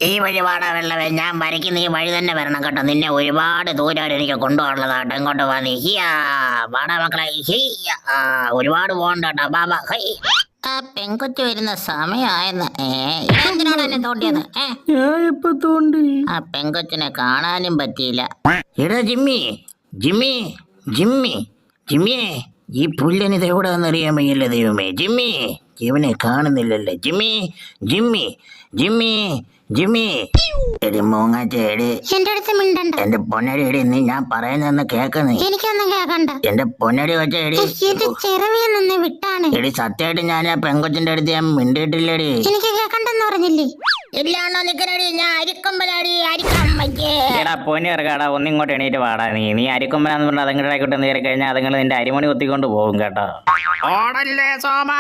ഈ വഴി വാടാ വെള്ളവേ, ഞാൻ വരയ്ക്കുന്ന ഈ വഴി തന്നെ വരണം കേട്ടോ. നിന്നെ ഒരുപാട് ദൂരം എനിക്ക് കൊണ്ടുപോകാനുള്ളതാട്ടോ. ഇങ്ങോട്ട് വാ നീ. ഹിയാ വാടാ മക്കളെ. ഹിയാ ഒരുപാട് പോകണ്ട കേട്ടോ. ബാബാ ഹൈ. ആ പെങ്കൊച്ചു വരുന്ന സമയമായെന്ന്. എന്തിനാണ് എന്നെ തോണ്ടിയത്? ഞാൻ ഇപ്പൊ തോണ്ടി. ആ പെങ്കൊച്ചിനെ കാണാനും പറ്റിയില്ല. എടാ ജിമ്മി, ജിമ്മി, ജിമ്മി, ജിമ്മിയെ, ഈ പുല്ലനിത് എവിടെ വന്നറിയാൻ വയ്യല്ലേ ദൈവമേ. ജിമ്മി, ഇവനെ കാണുന്നില്ലല്ലേ. Jimmy, Jimmy, Jimmy, Jimmy. എടി മൂങ്ങാച്ചേടി, എന്റെ അടുത്ത് മിണ്ടണ്ട. എന്റെ പൊന്നടി എടി, നീ ഞാൻ പറയുന്നതെന്ന് കേക്കുന്നേ. എനിക്കൊന്നും കേക്കണ്ട. എന്റെ പൊന്നടി വെച്ചേടി. എന്റെ ചെറുവിൽ നിന്ന് വിട്ടാണ്. എടി സത്യമായിട്ട് ഞാൻ ആ പെങ്കൊച്ചിന്റെ അടുത്ത് ഞാൻ മിണ്ടിയിട്ടില്ലേടി. എനിക്ക് കേക്കണ്ടെന്ന് പറഞ്ഞില്ലേ? ഇല്ലാണോ നിക്കനടി, ഞാൻ അരിക്കൊമ്പനാടി. അരിക്കമ്പയ്ക്ക് എടാ പൊന്നു ഇറക്കാടാ, ഒന്നിങ്ങോട്ട് എണീറ്റ് വാടാ. നീ അരിക്കൊമ്പനാന്ന് പറഞ്ഞാൽ അതുങ്ങളുടെ ആയിക്കോട്ടെ നേരെ കഴിഞ്ഞാൽ അതുങ്ങൾ നിന്റെ അരിമണി കുത്തിക്കൊണ്ട് പോകും കേട്ടോ. ഓടല്ലേ സോമ.